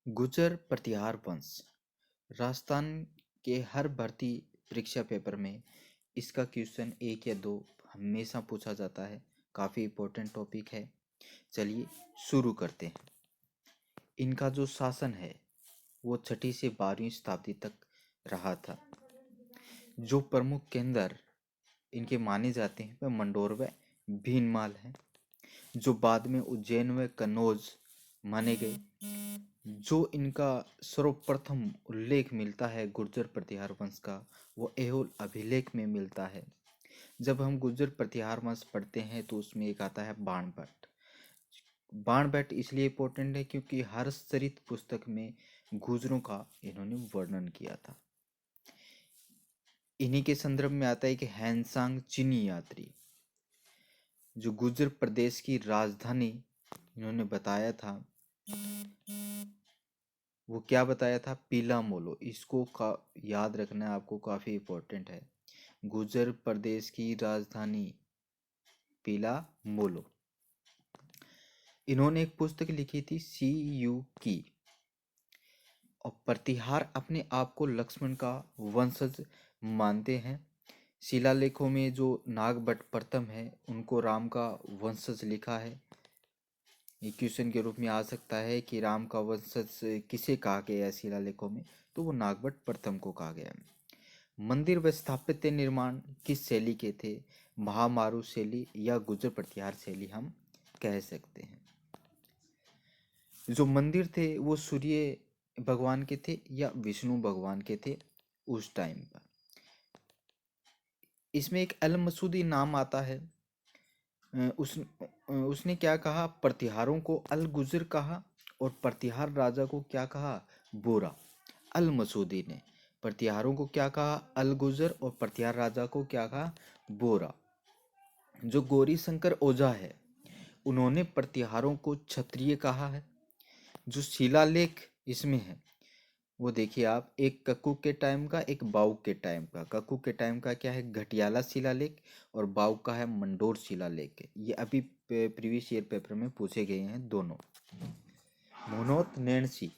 गुर्जर प्रतिहार वंश राजस्थान के हर भर्ती परीक्षा पेपर में इसका क्वेश्चन एक या दो हमेशा पूछा जाता है। काफ़ी इम्पोर्टेंट टॉपिक है। चलिए शुरू करते हैं। इनका जो शासन है वो 6वीं से 12वीं शताब्दी तक रहा था। जो प्रमुख केंद्र इनके माने जाते हैं वह मंडोर व भीनमाल हैं, जो बाद में उज्जैन व कन्नौज माने गए। जो इनका सर्वप्रथम उल्लेख मिलता है गुर्जर प्रतिहार वंश का, वो ऐहोल अभिलेख में मिलता है। जब हम गुर्जर प्रतिहार वंश पढ़ते हैं तो उसमें एक आता है बाणभट्ट। बाणभट्ट इसलिए इम्पोर्टेंट है क्योंकि हर्षचरित पुस्तक में गुर्जरों का इन्होंने वर्णन किया था। इन्हीं के संदर्भ में आता है कि हैनसांग चीनी यात्री, जो गुर्जर प्रदेश की राजधानी इन्होंने बताया था, वो क्या बताया था? पीला मोलो। इसको याद रखना आपको, काफी इम्पोर्टेंट है। गुर्जर प्रदेश की राजधानी पीला मोलो। इन्होंने एक पुस्तक लिखी थी CU की। और प्रतिहार अपने आप को लक्ष्मण का वंशज मानते हैं। शिलालेखों में जो नागभट्ट प्रथम है उनको राम का वंशज लिखा है। ये क्वेश्चन के रूप में आ सकता है कि राम का वंशज किसे कहा गया है शिलालेखों में, तो वो नागभट्ट प्रथम को कहा गया है। मंदिर व स्थापत्य निर्माण किस शैली के थे? महामारू शैली या गुर्जर प्रतिहार शैली हम कह सकते हैं। जो मंदिर थे वो सूर्य भगवान के थे या विष्णु भगवान के थे उस टाइम पर। इसमें एक अल मसूदी नाम आता है। उसने क्या कहा? प्रतिहारों को अल गुजर कहा और प्रतिहार राजा को क्या कहा? बोरा। अल मसूदी ने प्रतिहारों को क्या कहा? अल गुजर। और प्रतिहार राजा को क्या कहा? बोरा। जो गौरी शंकर ओझा है उन्होंने प्रतिहारों को क्षत्रिय कहा है। जो शिलालेख इसमें है वो देखिए आप, एक कक्कू के टाइम का, एक बाउक के टाइम का। कक्कू के टाइम का क्या है? घटियाला शिलालेख। और बाउक का है मंडोर शिलालेख। ये अभी प्रीवियस ईयर पेपर में पूछे गए हैं दोनों। मोहनोत नैणसी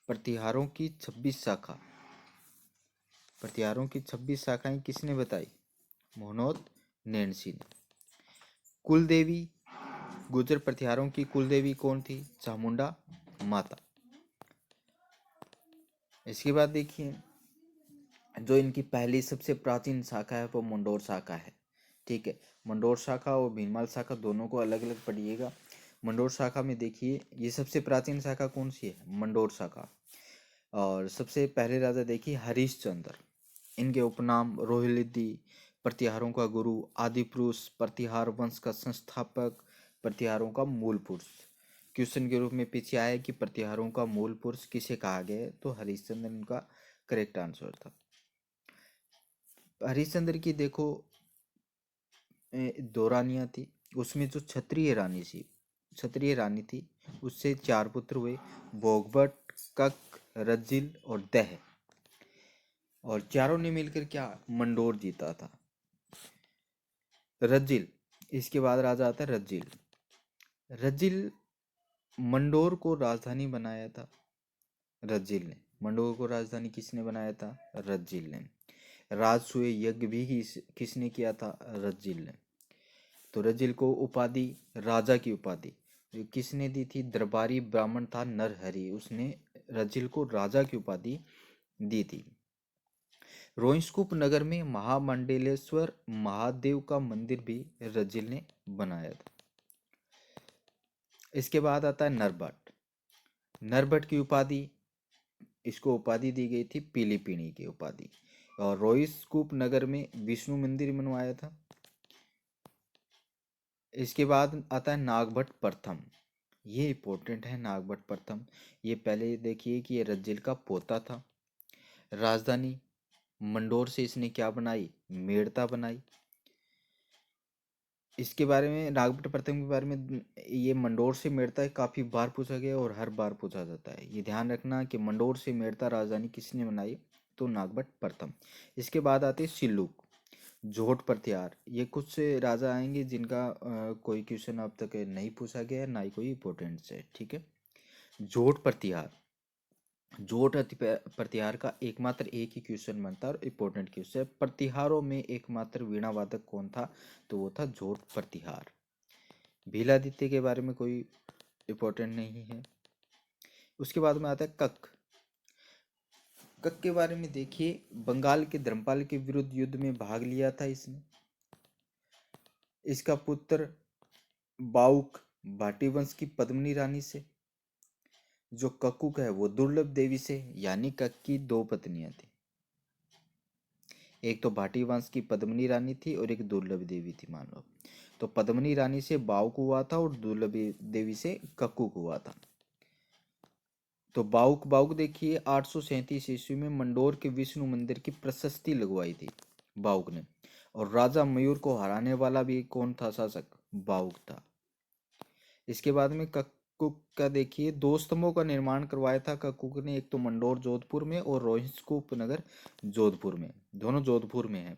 प्रतिहारों की 26 शाखा। प्रतिहारों की 26 शाखाएं किसने बताई? मोहनोत नैणसी ने। कुल देवी, गुर्जर प्रतिहारों की कुल देवी कौन थी? चामुंडा माता। इसके बाद देखिए, जो इनकी पहली सबसे प्राचीन शाखा है वो मंडोर शाखा है। ठीक है, मंडोर शाखा और भीनमाल शाखा दोनों को अलग अलग पढ़िएगा। मंडोर शाखा में देखिए, ये सबसे प्राचीन शाखा कौन सी है? मंडोर शाखा। और सबसे पहले राजा देखिए हरिश्चंद्र। इनके उपनाम रोहिलिद्दी, प्रतिहारों का गुरु, आदि पुरुष, प्रतिहार वंश का संस्थापक, प्रतिहारों का मूल पुरुष। क्वेश्चन के रूप में पीछे आया कि प्रतिहारों का मूल पुरुष किसे कहा गया है, तो हरिश्चंद्र इनका करेक्ट आंसर था। हरिश्चंद्र की देखो दो रानियां थी। उसमें जो क्षत्रिय रानी थी उससे 4 पुत्र हुए, भोगभट, कक, रज्जिल और दह। और चारों ने मिलकर क्या? मंडोर जीता था। रज्जिल, इसके बाद राजा आता है रज्जिल। रज्जिल मंडोर को राजधानी बनाया था रज्जिल ने। मंडोर को राजधानी किसने बनाया था? रज्जिल ने। राजसूय यज्ञ भी किसने किया था? रज्जिल ने। तो रज्जिल को उपाधि, राजा की उपाधि जो किसने दी थी? दरबारी ब्राह्मण था नरहरि, उसने रज्जिल को राजा की उपाधि दी थी। रोहिंसकूप नगर में महामंडलेश्वर महादेव का मंदिर भी रज्जिल ने बनाया था। इसके बाद आता है नरभट्ट। नरभट्ट की उपाधि, इसको उपाधि दी गई थी पीली पीणी की उपाधि। और रोहिंसकूप नगर में विष्णु मंदिर बनवाया था। इसके बाद आता है नागभट्ट प्रथम। ये इंपॉर्टेंट है नागभट्ट प्रथम। ये पहले देखिए कि ये रज्जिल का पोता था। राजधानी मंडोर से इसने क्या बनाई? मेड़ता बनाई। इसके बारे में, नागभट्ट प्रथम के बारे में, ये मंडोर से मेड़ता काफी बार पूछा गया और हर बार पूछा जाता है। ये ध्यान रखना कि मंडोर से मेड़ता राजधानी किसने बनाई, तो नागभट्ट प्रथम। इसके बाद आते सिल्लुक, जोट प्रतिहार। ये कुछ से राजा आएंगे जिनका कोई क्वेश्चन अब तक नहीं पूछा गया है, ना ही कोई इंपॉर्टेंट है। ठीक है, जोट प्रतिहार जोट प्रतिहार का एकमात्र एक ही क्वेश्चन बनता है और इम्पोर्टेंट क्वेश्चन। प्रतिहारों में एकमात्र वीणा वादक कौन था? तो वो था जोट प्रतिहार। भीलादित्य के बारे में कोई इम्पोर्टेंट नहीं है। उसके बाद में आता है कक। कक के बारे में देखिए, बंगाल के धर्मपाल के विरुद्ध युद्ध में भाग लिया था इसने। इसका पुत्र बाउक भाटी वंश की पद्मिनी रानी से, जो ककुक है वो दुर्लभ देवी से, यानी कक की दो पत्नियां थी। एक तो भाटी वंश की पद्मिनी रानी थी और एक दुर्लभ देवी थी, मान लो। तो पद्मिनी रानी से बाउक हुआ था और दुर्लभ देवी से ककुक हुआ था। तो बाउक बाउक देखिए 837 ईस्वी में मंडोर के विष्णु मंदिर की प्रशस्ति लगवाई थी बाउक ने। और राजा मयूर को हराने वाला भी कौन था शासक? बाउक था। इसके बाद में ककुक का देखिए, दो स्तंभों का निर्माण करवाया था ककुक ने, एक तो मंडोर जोधपुर में और रोहिंसकूप नगर जोधपुर में, दोनों जोधपुर में है।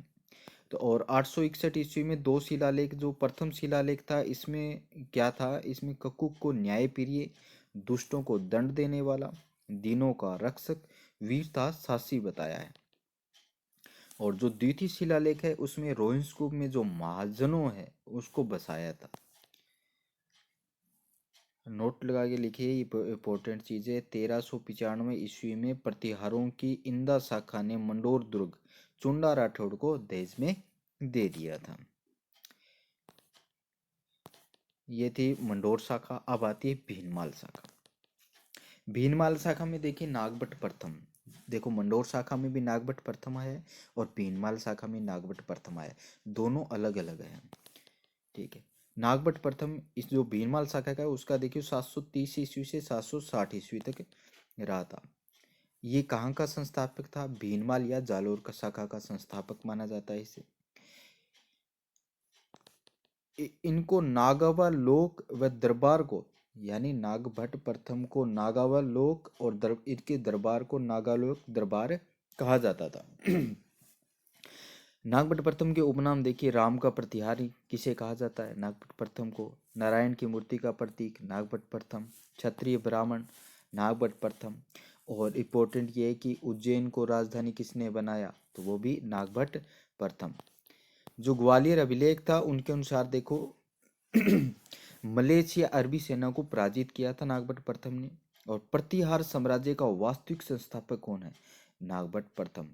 तो और 861 ईस्वी में दो शिलालेख, जो प्रथम शिलालेख था इसमें क्या था, इसमें ककुक को न्यायप्रिय, दुष्टों को दंड देने वाला, दीनों का रक्षक, वीरता साहसी बताया है। और जो द्वितीय शिलालेख है उसमें रोहिंसकूप में जो महाजनों है उसको बसाया था। नोट लगा के लिखिए, इंपॉर्टेंट चीजें। 1395 ईस्वी में प्रतिहारों की इंदा शाखा ने मंडोर दुर्ग चुंडा राठौड़ को दहेज में दे दिया था। ये थी मंडोर शाखा। अब आती है भीनमाल शाखा। भीनमाल शाखा में देखिए नागभट्ट प्रथम। देखो, मंडोर शाखा में भी नागभट्ट प्रथम है और भीनमाल शाखा में नागभट्ट प्रथम है, दोनों अलग अलग है। ठीक है। नागभट्ट प्रथम इस जो भीनमाल शाखा का है उसका देखिए 730 ईस्वी से 760 ईस्वी तक रहा था। ये कहाँ का संस्थापक था? भीनमाल या जालोर का शाखा का संस्थापक माना जाता है इसे। इनको नागावा लोक व दरबार को, यानी नागभट्ट प्रथम को नागावा लोक और इनके दरबार को नागालोक दरबार कहा जाता था। नागभट्ट प्रथम के उपनाम देखिए, राम का प्रतिहारी किसे कहा जाता है? नागभट्ट प्रथम को। नारायण की मूर्ति का प्रतीक नागभट्ट प्रथम। क्षत्रिय ब्राह्मण नागभट्ट प्रथम। और इम्पोर्टेंट ये है कि उज्जैन को राजधानी किसने बनाया? तो वो भी नागभट्ट प्रथम। जो ग्वालियर अभिलेख था उनके अनुसार देखो मलेच्छ या अरबी सेना को पराजित किया था नागभट्ट प्रथम ने। और प्रतिहार साम्राज्य का वास्तविक संस्थापक कौन है? नागभट्ट प्रथम।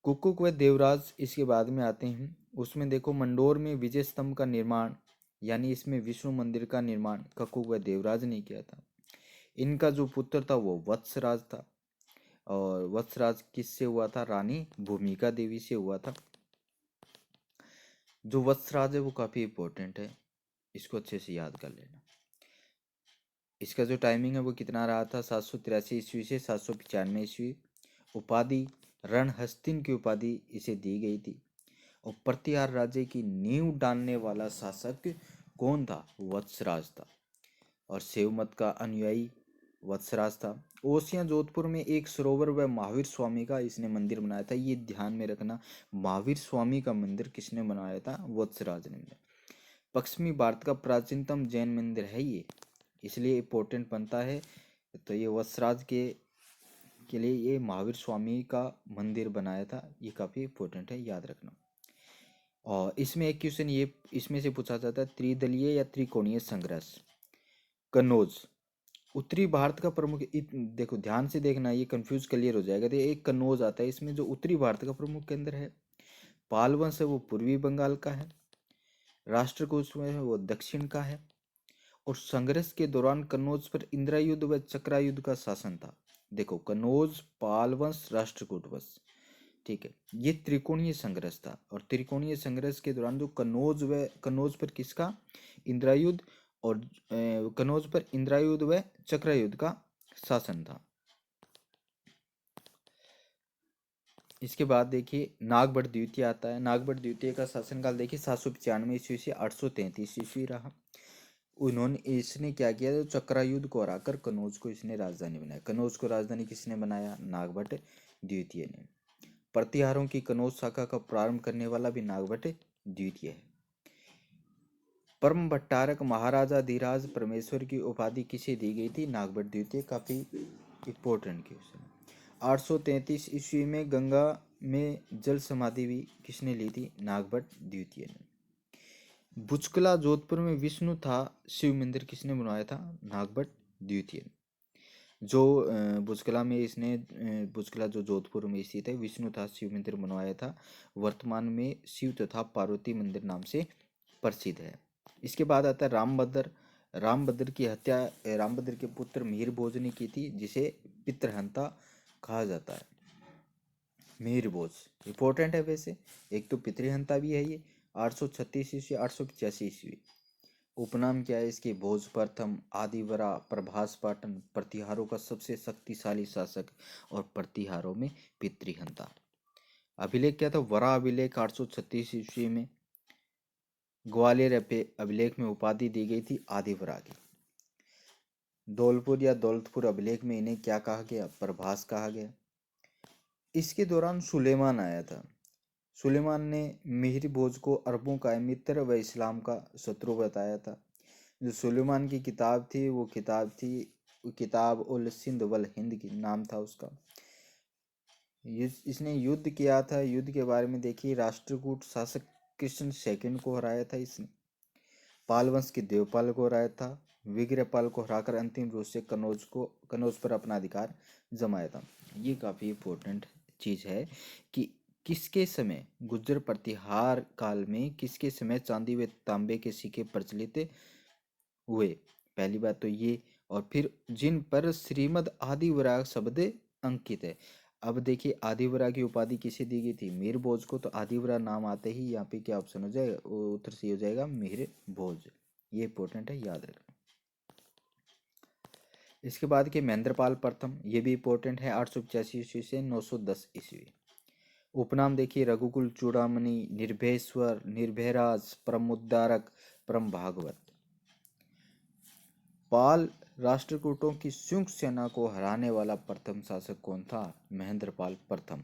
कुकुक व देवराज इसके बाद में आते हैं। उसमें देखो मंडोर में विजय स्तंभ का निर्माण, यानी इसमें विष्णु मंदिर का निर्माण कुकुक व देवराज ने किया था। इनका जो पुत्र था वो वत्सराज था। और वत्सराज किससे हुआ था? रानी भूमिका देवी से हुआ था। जो वत्सराज है वो काफी इंपॉर्टेंट है, इसको अच्छे से याद कर लेना। इसका जो टाइमिंग है वो कितना रहा था? 783 ईस्वी से 795 ईस्वी। उपाधि रणहस्तिन की उपाधि इसे दी गई थी। और प्रतिहार राज्य की नींव डालने वाला शासक कौन था? वत्सराज था। और शैव मत का अनुयायी वत्सराज था। ओसियां जोधपुर में एक सरोवर व महावीर स्वामी का इसने मंदिर बनाया था। ये ध्यान में रखना, महावीर स्वामी का मंदिर किसने बनाया था? वत्सराज ने। पश्चिमी भारत का प्राचीनतम जैन मंदिर है ये, इसलिए इम्पोर्टेंट बनता है। तो ये वत्सराज के लिए ये महावीर स्वामी का मंदिर बनाया था, ये काफ़ी इम्पोर्टेंट है, याद रखना। और इसमें एक क्वेश्चन ये इसमें से पूछा जाता है, त्रिदलीय या त्रिकोणीय संघर्ष। कन्नौज उत्तरी भारत का प्रमुख, देखो ध्यान से देखना, ये कंफ्यूज क्लियर हो जाएगा। तो एक कन्नौज आता है इसमें, जो उत्तरी भारत का प्रमुख केंद्र है। पाल वंश है वो पूर्वी बंगाल का है। राष्ट्रकूट है वो दक्षिण का है। और संघर्ष के दौरान कन्नौज पर इंद्रायुद्ध व चक्रायुद्ध का शासन था। देखो, कन्नौज, पाल वंश, राष्ट्रकूट वंश, ठीक है, ये त्रिकोणीय संघर्ष था। और त्रिकोणीय संघर्ष के दौरान जो कन्नौज पर किसका? इंद्रायुद्ध। और कन्नौज पर इंद्रायुद्ध व चक्रायुद्ध का शासन था। इसके बाद देखिए नागभट्ट द्वितीय आता है। नागभट्ट द्वितीय का शासनकाल देखिए 795 ईस्वी से 833 ईस्वी रहा। इसने क्या किया? तो चक्रायुद्ध को हराकर कन्नौज को इसने राजधानी बनाया। कन्नौज को राजधानी किसने बनाया? नागभट्ट द्वितीय ने। प्रतिहारों की कन्नौज शाखा का प्रारंभ करने वाला भी नागभट्ट द्वितीय है। परम भट्टारक महाराजा धीराज परमेश्वर की उपाधि किसे दी गई थी? नागभट्ट द्वितीय। काफी इंपॉर्टेंट क्वेश्चन। 833 ईस्वी में गंगा में जल समाधि भी किसने ली थी? नागभट्ट द्वितीय ने। बुचकला जोधपुर में विष्णु था शिव मंदिर किसने बनवाया था? नागभट्ट द्वितीय ने। जो बुचकला में इसने बुचकला जो जोधपुर में स्थित है विष्णु था शिव मंदिर बनवाया था। वर्तमान में शिव तथा पार्वती मंदिर नाम से प्रसिद्ध है। इसके बाद आता है रामभद्र। रामभद्र की हत्या रामभद्र के पुत्र मिहिर भोज ने की थी, जिसे पितृहंता कहा जाता है। मिहिर भोज इंपॉर्टेंट है वैसे, एक तो पितृहंता भी है ये। 836 ईस्वी 885 ईस्वी। उपनाम क्या है इसके? भोज प्रथम, आदिवरा, प्रभास पाटन, प्रतिहारों का सबसे शक्तिशाली शासक और प्रतिहारों में पितृहंता। अभिलेख क्या था? वरा अभिलेख 836 ईस्वी में। ग्वालियर अभिलेख में उपाधि दी गई थी आदिवरा की। धौलपुर या दौलतपुर अभिलेख में इन्हें क्या कहा गया? प्रभास कहा गया। इसके दौरान सुलेमान आया था। सुलेमान ने मिहिर भोज को अरबों का मित्र व इस्लाम का शत्रु बताया था। जो सुलेमान की किताब थी वो किताब उल सिंध वल हिंद की नाम था उसका। इसने युद्ध किया था। युद्ध के बारे में देखिए, राष्ट्रकूट शासक कृष्ण सेकंड को हराया था इसने। पाल वंश के देवपाल को हराया था। विग्रहपाल को हराकर अंतिम रूप से कनौज पर अपना अधिकार जमाया था। ये काफी इंपॉर्टेंट चीज है कि किसके समय गुर्जर प्रतिहार काल में किसके समय चांदी व तांबे के सिक्के प्रचलित हुए। पहली बात तो ये, और फिर जिन पर श्रीमद आदिवराग शब्द अंकित है। अब देखिए आदिवरा की उपाधि किसे दी गई थी? मिहिर भोज को। तो आदिवरा नाम आते ही यहाँ पे क्या ऑप्शन हो जाएगा? उत्तर सही हो जाएगा मिहिर भोज। ये इंपॉर्टेंट है, याद रखना। इसके बाद के महेंद्रपाल प्रथम, ये भी इंपॉर्टेंट है। 885 ईस्वी से 910 ईस्वी। उपनाम देखिए, रघुकुल चूड़ामणि, निर्भयेश्वर, निर्भयराज, परम उद्धारक, परम भागवत। पाल राष्ट्रकूटों की संयुक्त सेना को हराने वाला प्रथम शासक कौन था? महेंद्रपाल प्रथम।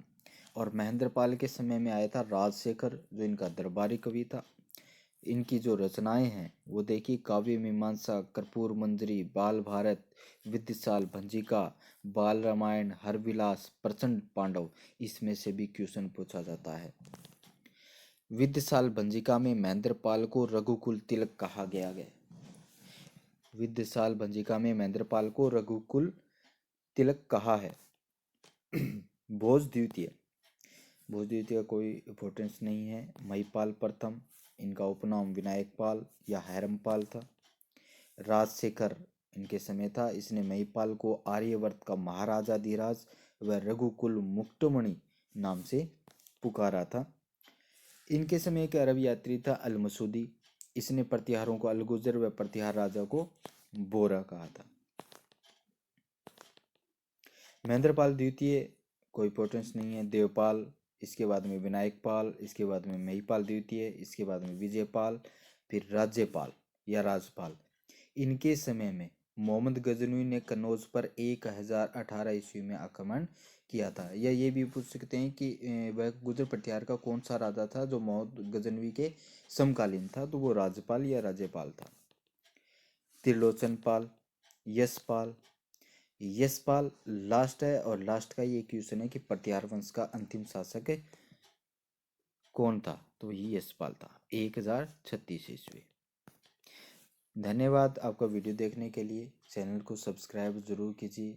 और महेंद्रपाल के समय में आया था राजशेखर, जो इनका दरबारी कवि था। इनकी जो रचनाएं हैं वो देखिए, काव्य मीमांसा, कर्पूर मंजरी, बाल भारत, विद्यसाल भंजिका, बाल रामायण, हरविलास, प्रचंड पांडव। इसमें से भी क्वेश्चन पूछा जाता है। विद्यसाल भंजिका में महेंद्रपाल को रघुकुल तिलक कहा गया है। विद्यसाल भंजिका में महेंद्रपाल को रघुकुल तिलक कहा है। भोज द्वितीय। भोज द्वितीय का कोई इंपॉर्टेंस नहीं है। महिपाल प्रथम, इनका उपनाम विनायक पाल या हैरमपाल था। राजशेखर इनके समय था। इसने महिपाल को आर्यवर्त का महाराजा धीराज व रघुकुल मुक्तमणि नाम से पुकारा था। इनके समय एक अरब यात्री था अल मसूदी। इसने प्रतिहारों को अलगुजर व प्रतिहार राजा को बोरा कहा था। महेंद्रपाल द्वितीय कोई इंपॉर्टेंस नहीं है। देवपाल, इसके बाद में विनायक पाल, इसके बाद में महिपाल द्वितीय, इसके बाद में विजयपाल, फिर राज्यपाल या राजपाल। इनके समय में मोहम्मद गजनवी ने कन्नौज पर 1018 ईस्वी में आक्रमण किया था। या ये भी पूछ सकते हैं कि वह गुर्जर प्रतिहार का कौन सा राजा था जो मोहम्मद गजनवी के समकालीन था? तो वो राज्यपाल या राज्यपाल था। त्रिलोचन पाल, यशपाल। यशपाल लास्ट है, और लास्ट का ये क्वेश्चन है कि प्रतिहार वंश का अंतिम शासक कौन था? तो ये यशपाल था 1036 ईस्वी। धन्यवाद आपका वीडियो देखने के लिए। चैनल को सब्सक्राइब जरूर कीजिए।